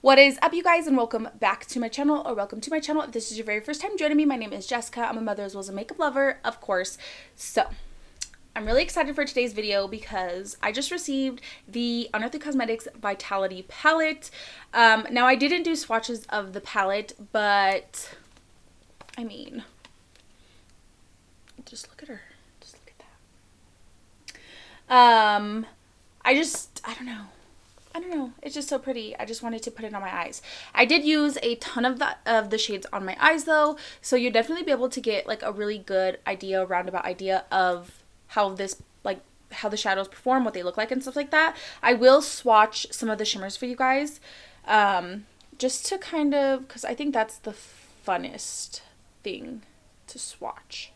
What is up, you guys, and welcome back to my channel, or welcome to my channel if this is your very first time joining me. My name is Jessica. I'm a mother as well as a makeup lover, of course. So I'm really excited for today's video because I just received the Unearthly Cosmetics Vitality palette. Now I didn't do swatches of the palette, but I mean, just look at her. Just look at that. I don't know. It's just so pretty. I just wanted to put it on my eyes. I did use a ton of the shades on my eyes though, so you'll definitely be able to get like a really good idea, roundabout idea of how this, like, how the shadows perform, what they look like and stuff like that. I will swatch some of the shimmers for you guys, just to kind of, because I think that's the funnest thing to swatch.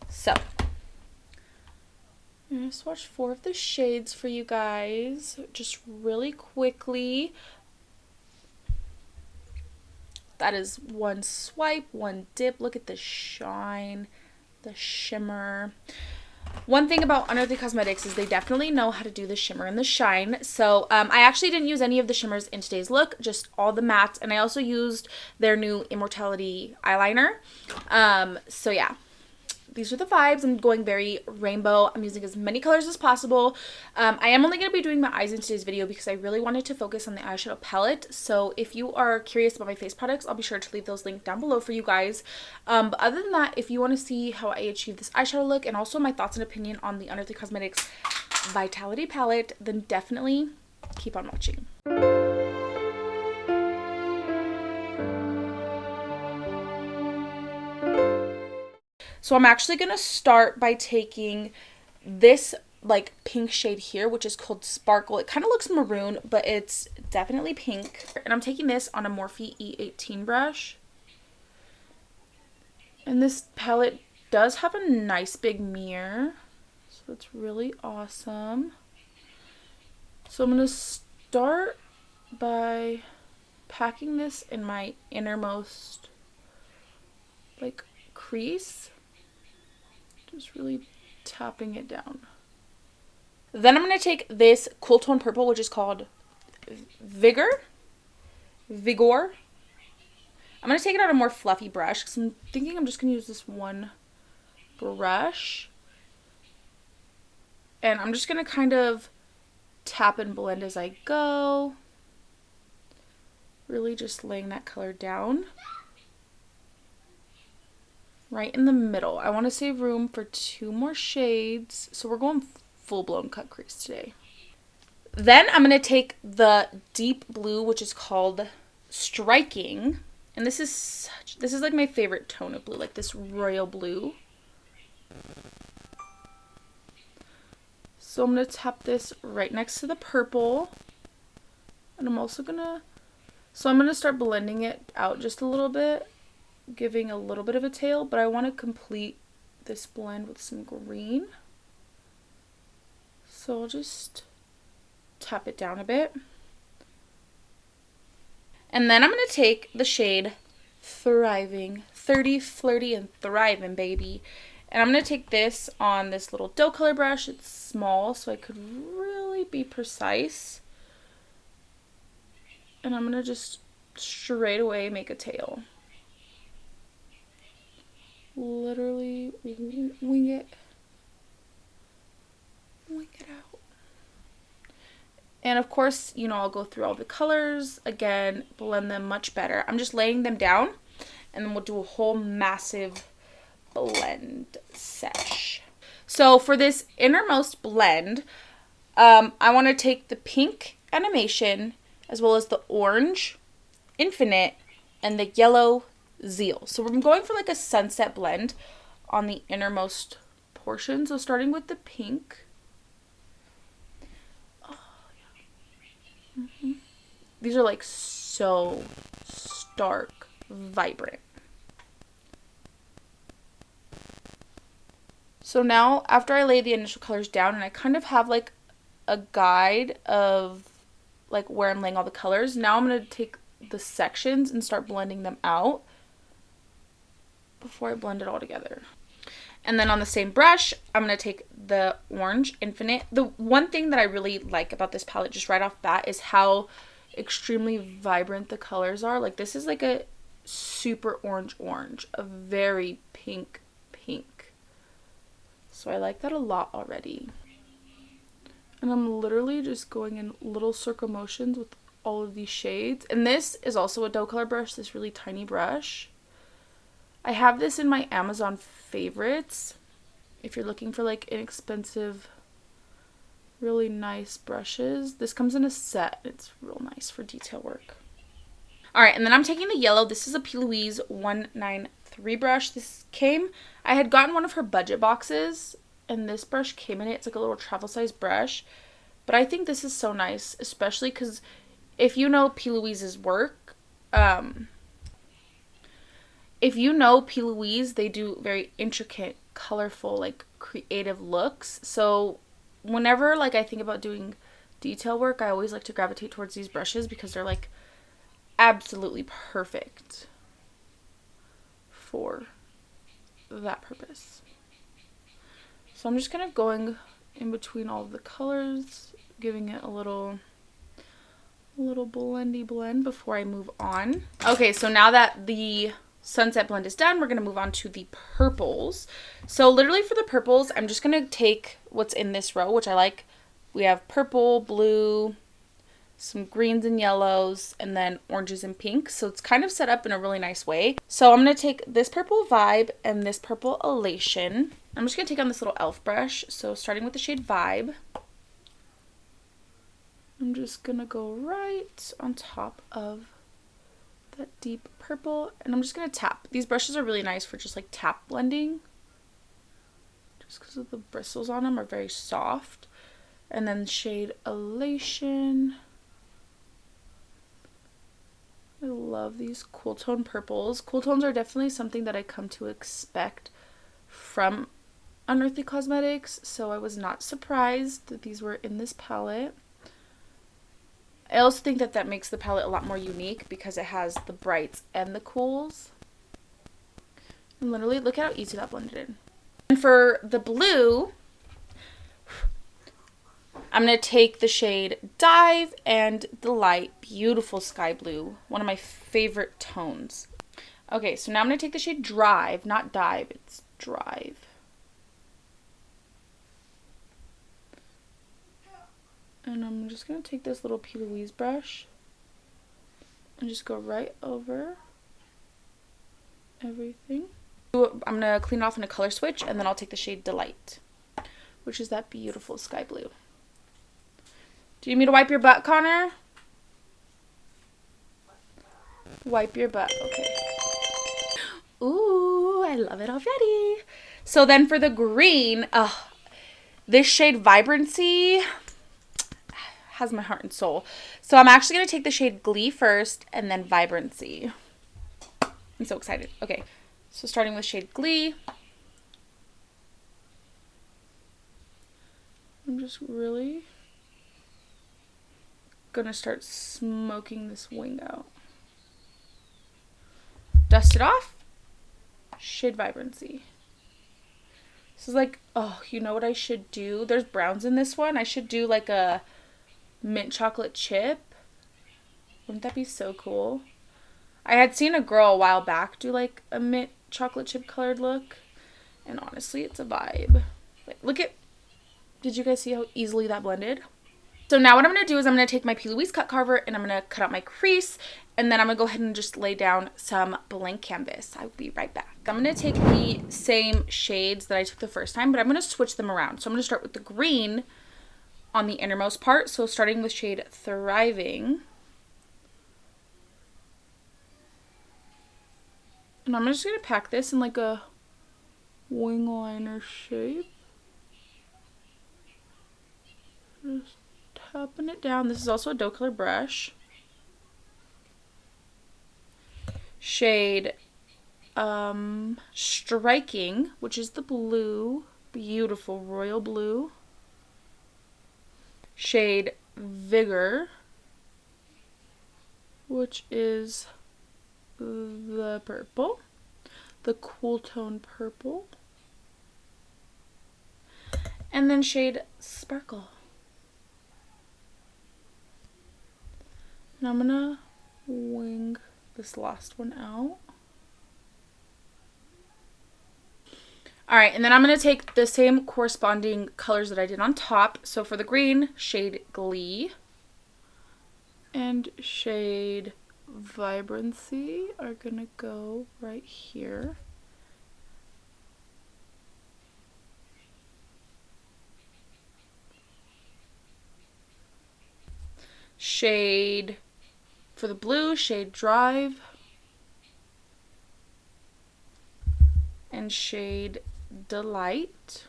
So I'm going to swatch 4 of the shades for you guys just really quickly. That is one swipe, one dip. Look at the shine, the shimmer. One thing about Unearthly Cosmetics is they definitely know how to do the shimmer and the shine. So I actually didn't use any of the shimmers in today's look, just all the mattes. And I also used their new Immortality eyeliner. So yeah. These are the vibes. I'm going very rainbow. I'm using as many colors as possible. I am only going to be doing my eyes in today's video because I really wanted to focus on the eyeshadow palette. So if you are curious about my face products, I'll be sure to leave those linked down below for you guys. But other than that, if you want to see how I achieve this eyeshadow look and also my thoughts and opinion on the Unearthly Cosmetics Vitality palette, then definitely keep on watching. So I'm actually going to start by taking this like pink shade here, which is called Sparkle. It kind of looks maroon, but it's definitely pink. And I'm taking this on a Morphe E18 brush. And this palette does have a nice big mirror, so it's really awesome. So I'm going to start by packing this in my innermost like crease. Just really tapping it down. Then I'm going to take this cool tone purple, which is called Vigor. I'm going to take it on a more fluffy brush because I'm thinking I'm just going to use this one brush. And I'm just going to kind of tap and blend as I go. Really just laying that color down. Right in the middle. I want to save room for 2 more shades, so we're going full-blown cut crease today. Then I'm going to take the deep blue, which is called Striking, and this is like my favorite tone of blue, like this royal blue. So I'm going to tap this right next to the purple, and I'm also going to start blending it out just a little bit, giving a little bit of a tail, but I want to complete this blend with some green. So I'll just tap it down a bit. And then I'm going to take the shade Thriving, 30, flirty, and thriving, baby. And I'm going to take this on this little doe color brush. It's small, so I could really be precise. And I'm going to just straight away make a tail. Literally wing it out. And of course, you know, I'll go through all the colors again, blend them much better. I'm just laying them down, and then we'll do a whole massive blend sesh. So for this innermost blend, I want to take the pink Animation as well as the orange Infinite and the yellow Zeal. So we're going for like a sunset blend on the innermost portion. So starting with the pink. Oh, yeah. These are like so stark, vibrant. So now after I lay the initial colors down and I kind of have like a guide of like where I'm laying all the colors, now I'm going to take the sections and start blending them out before I blend it all together. And then on the same brush, I'm going to take the orange Infinite. The one thing that I really like about this palette just right off bat is how extremely vibrant the colors are. Like this is like a super orange, a very pink. So I like that a lot already. And I'm literally just going in little circle motions with all of these shades. And this is also a doe color brush, this really tiny brush. I have this in my Amazon favorites. If you're looking for like inexpensive, really nice brushes. This comes in a set. It's real nice for detail work. Alright, and then I'm taking the yellow. This is a Plouise 193 brush. I had gotten one of her budget boxes, and this brush came in it. It's like a little travel size brush. But I think this is so nice, especially because if you know Plouise's work, if you know Plouise, they do very intricate, colorful, like creative looks. So whenever like I think about doing detail work, I always like to gravitate towards these brushes because they're like absolutely perfect for that purpose. So I'm just kind of going in between all of the colors, giving it a little blendy blend before I move on. Okay, so now that the sunset blend is done, we're going to move on to the purples. So literally for the purples, I'm just going to take what's in this row, which I like. We have purple, blue, some greens and yellows, and then oranges and pinks. So it's kind of set up in a really nice way. So I'm going to take this purple Vibe and this purple Elation. I'm just going to take on this little e.l.f. brush. So starting with the shade Vibe, I'm just going to go right on top of that deep purple, and I'm just going to tap. These brushes are really nice for just like tap blending, just because of the bristles on them are very soft. And then shade Elation. I love these cool tone purples. Cool tones are definitely something that I come to expect from Unearthly Cosmetics, so I was not surprised that these were in this palette. I also think that that makes the palette a lot more unique because it has the brights and the cools. And literally, look at how easy that blended in. And for the blue, I'm going to take the shade Dive and the light, beautiful sky blue, one of my favorite tones. Okay, so now I'm going to take the shade Drive, not Dive, it's Drive. And I'm just going to take this little Plouise brush and just go right over everything. I'm going to clean it off in a color switch, and then I'll take the shade Delight, which is that beautiful sky blue. Do you need me to wipe your butt, Connor? Wipe your butt, okay. Ooh, I love it already. So then for the green, this shade Vibrancy has my heart and soul. So I'm actually going to take the shade Glee first and then Vibrancy. I'm so excited. Okay, so starting with shade Glee. I'm just really going to start smoking this wing out. Dust it off. Shade Vibrancy. This is like, oh, you know what I should do? There's browns in this one. I should do like a mint chocolate chip. Wouldn't that be so cool? I had seen a girl a while back do like a mint chocolate chip colored look, and honestly, it's a vibe. Like, look at, did you guys see how easily that blended? So now what I'm going to do is I'm going to take my Plouise cut carver and I'm going to cut out my crease, and then I'm going to go ahead and just lay down some blank canvas. I'll be right back. I'm going to take the same shades that I took the first time, but I'm going to switch them around. So I'm going to start with the green on the innermost part. So starting with shade Thriving. And I'm just going to pack this in like a wing liner shape. Just tapping it down. This is also a doe color brush. Shade Striking, which is the blue. Beautiful royal blue. Shade Vigor, which is the purple, the cool tone purple, and then shade Sparkle. And I'm gonna wing this last one out. Alright, and then I'm going to take the same corresponding colors that I did on top. So for the green, shade Glee and shade Vibrancy are going to go right here. Shade, for the blue, shade Drive. And shade Delight.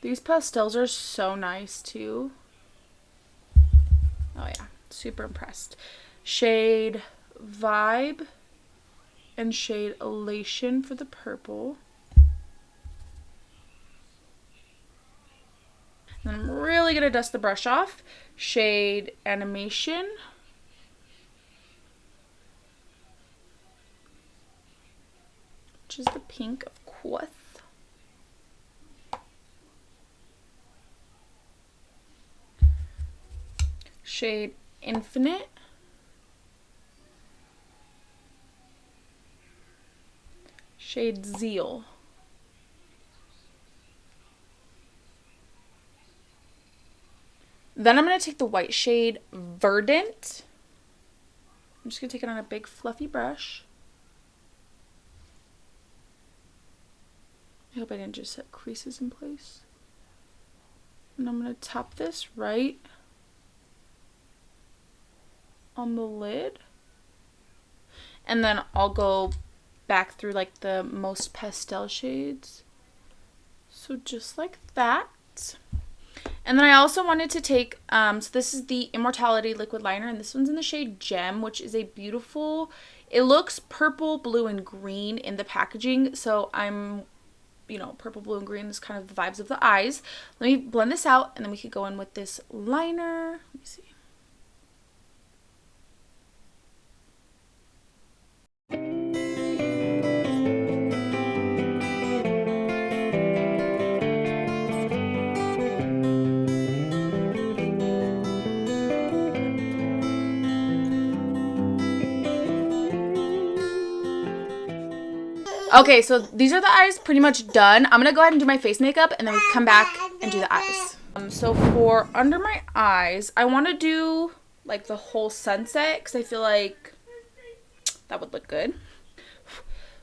These pastels are so nice too. Oh yeah, super impressed. Shade Vibe and shade Elation for the purple. And I'm really gonna dust the brush off. Shade Animation. Which is the pink, of course. Shade Infinite. Shade Zeal. Then I'm going to take the white shade Verdant. I'm just going to take it on a big fluffy brush. I hope I didn't just set creases in place. And I'm going to tap this right on the lid. And then I'll go back through like the most pastel shades. So just like that. And then I also wanted to take, so this is the Immortality liquid liner, and this one's in the shade Gem, which is a beautiful, it looks purple, blue, and green in the packaging. So I'm, you know, purple, blue, and green is kind of the vibes of the eyes. Let me blend this out, and then we could go in with this liner. Let me see. Okay, so these are the eyes pretty much done. I'm gonna go ahead and do my face makeup, and then we come back and do the eyes. So for under my eyes, I want to do like the whole sunset because I feel like that would look good.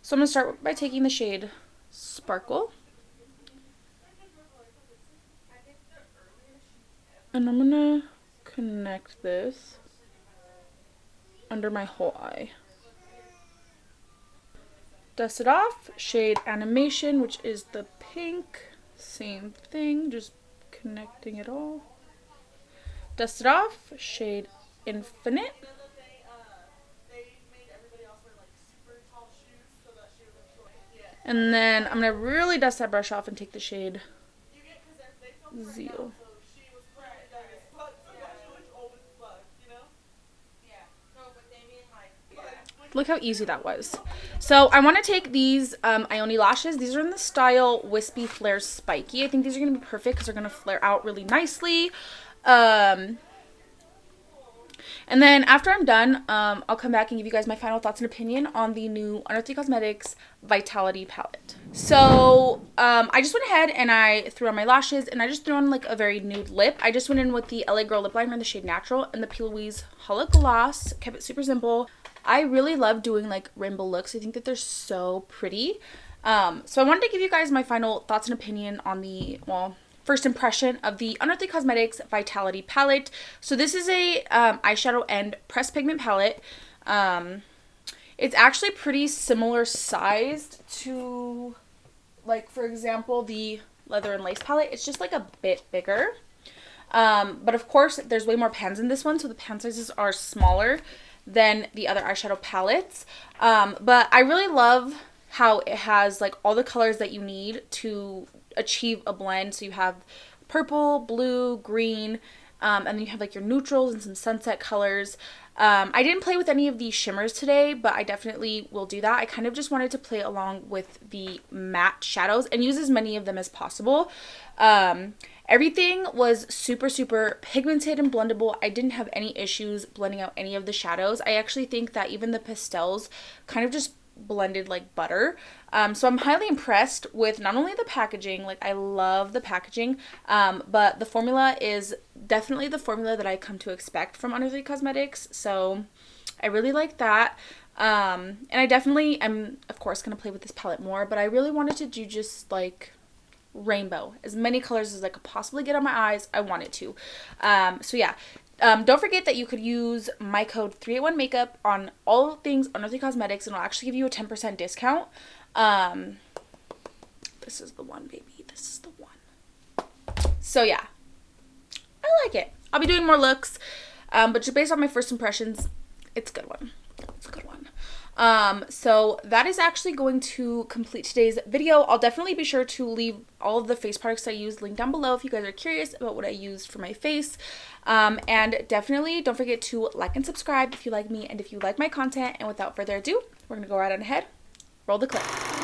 So I'm gonna start by taking the shade Sparkle, and I'm gonna connect this under my whole eye. Dust it off. Shade Animation, which is the pink. Same thing, just connecting it all. Dust it off. Shade Infinite. And then I'm going to really dust that brush off and take the shade Zeal. Look how easy that was. So I want to take these IONI lashes. These are in the style Wispy Flare Spiky. I think these are going to be perfect because they're going to flare out really nicely. And then after I'm done, I'll come back and give you guys my final thoughts and opinion on the new Unearthly Cosmetics Vitality palette. So I just went ahead and I threw on my lashes, and I just threw on like a very nude lip. I just went in with the LA Girl lip liner in the shade Natural and the Plouise Holla gloss. Kept it super simple. I really love doing like rainbow looks. I think that they're so pretty. So I wanted to give you guys my final thoughts and opinion on the, well, first impression of the Unearthly Cosmetics Vitality palette. So this is a eyeshadow and pressed pigment palette. It's actually pretty similar sized to, like, for example, the Leather and Lace palette. It's just like a bit bigger. But of course, there's way more pans in this one, so the pan sizes are smaller than the other eyeshadow palettes. But I really love how it has like all the colors that you need to achieve a blend. So you have purple, blue, green, and then you have like your neutrals and some sunset colors. I didn't play with any of these shimmers today, but I definitely will do that. I kind of just wanted to play along with the matte shadows and use as many of them as possible. And Everything was super, super pigmented and blendable. I didn't have any issues blending out any of the shadows. I actually think that even the pastels kind of just blended like butter. So I'm highly impressed with not only the packaging, like I love the packaging, but the formula is definitely the formula that I come to expect from Unearthly Cosmetics. So I really like that. And I definitely am, of course, going to play with this palette more, but I really wanted to do just like rainbow, as many colors as I could possibly get on my eyes. I wanted to. So yeah. Don't forget that you could use my code 381makeup on all things Unearthly Cosmetics, and it'll actually give you a 10% discount. This is the one, baby. This is the one. So yeah, I like it. I'll be doing more looks, but just based on my first impressions, it's a good one. It's a good one. So that is actually going to complete today's video. I'll definitely be sure to leave all of the face products I use linked down below if you guys are curious about what I used for my face. And definitely don't forget to like and subscribe if you like me and if you like my content. And without further ado, we're gonna go right on ahead. Roll the clip.